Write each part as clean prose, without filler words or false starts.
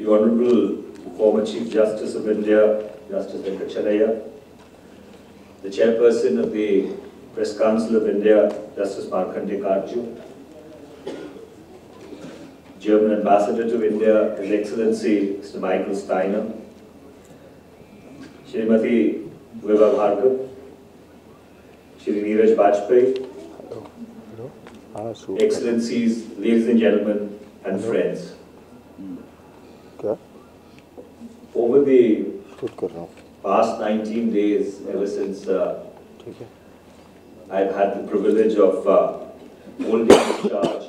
the Honorable former Chief Justice of India, Justice Venkatacharya, the Chairperson of the Press Council of India, Justice Markandeya Karju, German Ambassador to India, His Excellency Mr. Michael Steiner, Shrimati Vibha Bhargav, Shri Neeraj Bajpayee, Excellencies, ladies and gentlemen, and friends. Over the past 19 days, ever since I've had the privilege of holding the charge,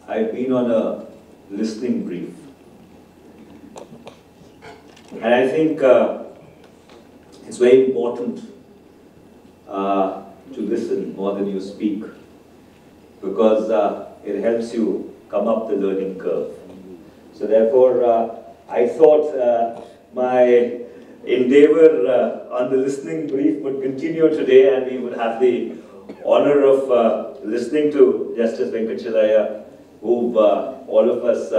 I've been on a listening brief. And I think it's very important to listen more than you speak, because it helps you come up the learning curve. So therefore, I thought my endeavor on the listening brief would continue today, and we would have the honor of listening to Justice Venkatacharya, who all of us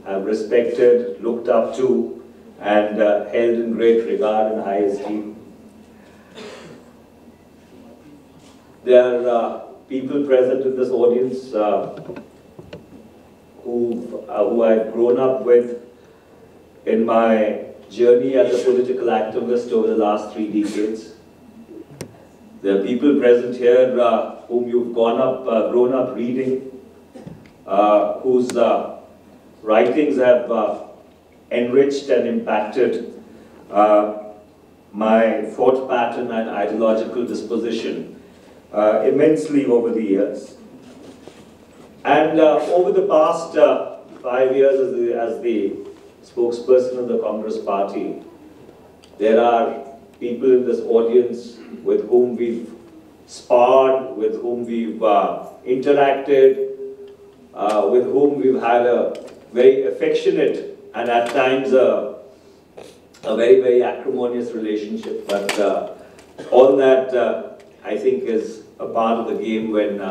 have respected, looked up to, and held in great regard and high esteem. There are people present in this audience who I've grown up with in my journey as a political activist over the last 3 decades. There are people present here whom you've grown up reading, whose writings have enriched and impacted my thought pattern and ideological disposition immensely over the years. And over the past 5 years as the spokesperson of the Congress Party, there are people in this audience with whom we've sparred, with whom we've interacted, with whom we've had a very affectionate and at times a very, very acrimonious relationship. But all that I think is a part of the game when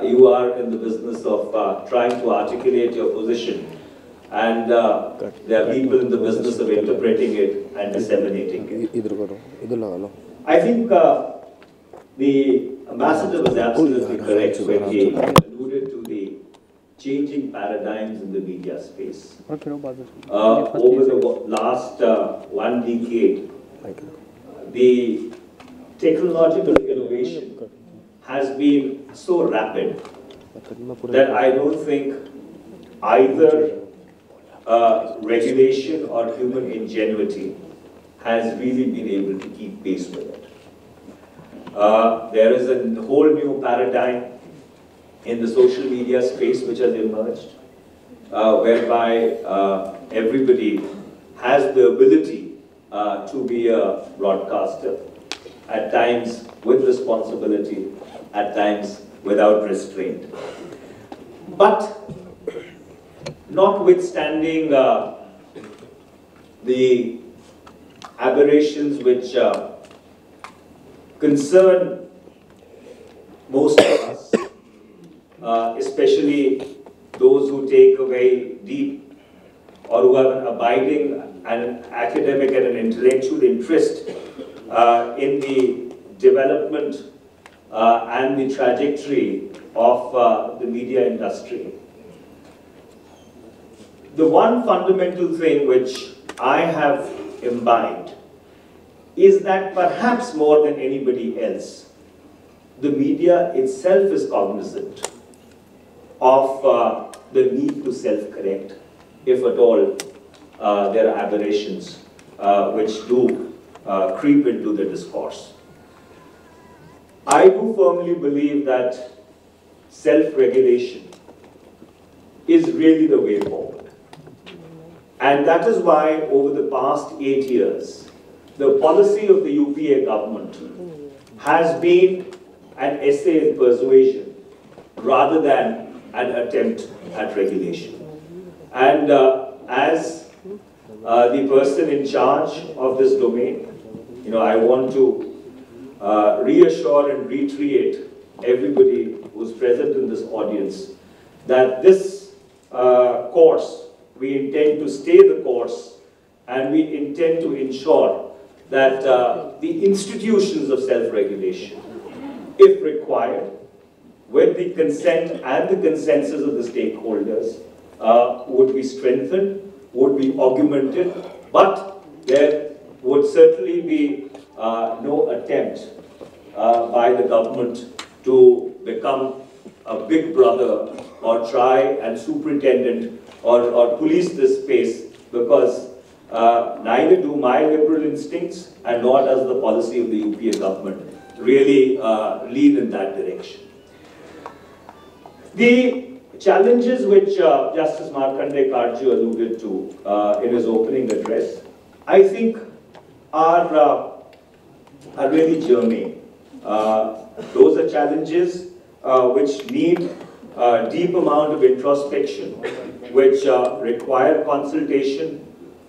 you are in the business of trying to articulate your position, and there are people in the business of interpreting it and disseminating it. I think the ambassador was absolutely correct when he alluded to the changing paradigms in the media space. Over the last 1 decade, the technological innovation has been so rapid that I don't think either regulation or human ingenuity has really been able to keep pace with it. There is a whole new paradigm in the social media space which has emerged, whereby everybody has the ability to be a broadcaster, at times with responsibility, at times without restraint. But notwithstanding the aberrations which concern most of us, especially those who take a very deep or who have an abiding and an academic and an intellectual interest in the development and the trajectory of the media industry. The one fundamental thing which I have imbibed is that perhaps more than anybody else, the media itself is cognizant of the need to self-correct, if at all there are aberrations which do creep into the discourse. I do firmly believe that self-regulation is really the way forward. And that is why over the past 8 years, the policy of the UPA government has been an essay in persuasion rather than an attempt at regulation. And as the person in charge of this domain, I want to reassure and reiterate everybody who's present in this audience that this course we intend to stay the course, and we intend to ensure that the institutions of self-regulation, if required, with the consent and the consensus of the stakeholders, would be strengthened, would be augmented, but there would certainly be no attempt by the government to become a big brother or try and superintendent or police this space, because neither do my liberal instincts and nor does the policy of the UPA government really lead in that direction. The challenges which Justice Markandeya Karju alluded to in his opening address, I think are really germane. Those are challenges which need a deep amount of introspection, which require consultation,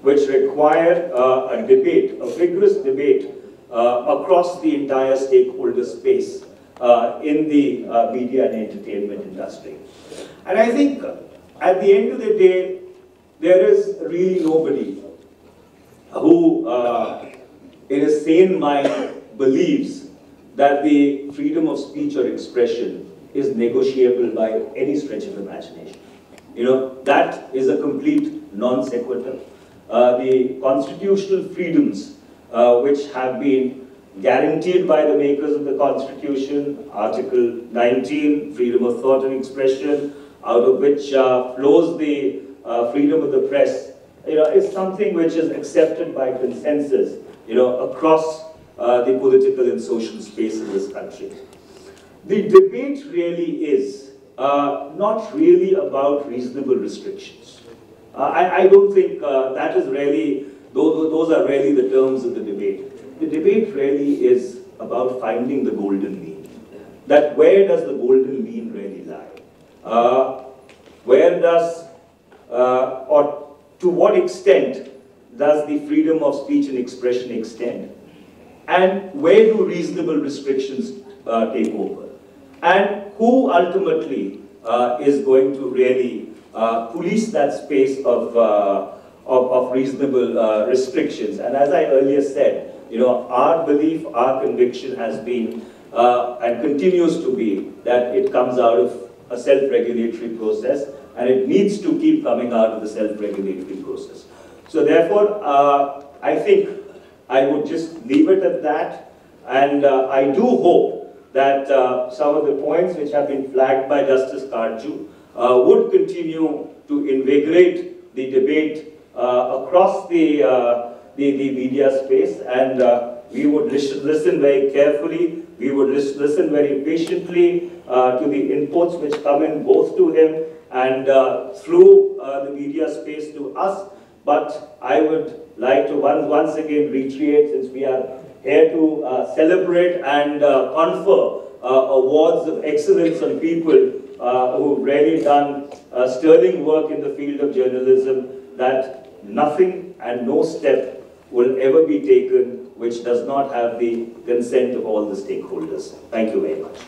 which require a debate, a vigorous debate across the entire stakeholder space in the media and entertainment industry. And I think at the end of the day, there is really nobody who in a sane mind believes that the freedom of speech or expression is negotiable by any stretch of imagination. You know, that is a complete non sequitur. The constitutional freedoms which have been guaranteed by the makers of the Constitution, Article 19, freedom of thought and expression, out of which flows the freedom of the press, is something which is accepted by consensus, across the political and social space in this country. The debate really is not really about reasonable restrictions. I don't think that is really, those are really the terms of the debate. The debate really is about finding the golden mean. That where does the golden mean really lie? Where does, or to what extent does the freedom of speech and expression extend? And where do reasonable restrictions take over? And who ultimately is going to really police that space of reasonable restrictions? And as I earlier said, our belief, our conviction has been and continues to be that it comes out of a self-regulatory process, and it needs to keep coming out of the self-regulatory process. So therefore, I think I would just leave it at that, and I do hope that some of the points which have been flagged by Justice Karju would continue to invigorate the debate across the media space, and we would listen very carefully, we would listen very patiently to the inputs which come in both to him and through the media space to us. But I would like to once again reiterate, since we are here to celebrate and confer awards of excellence on people who've really done sterling work in the field of journalism, that nothing and no step will ever be taken which does not have the consent of all the stakeholders. Thank you very much.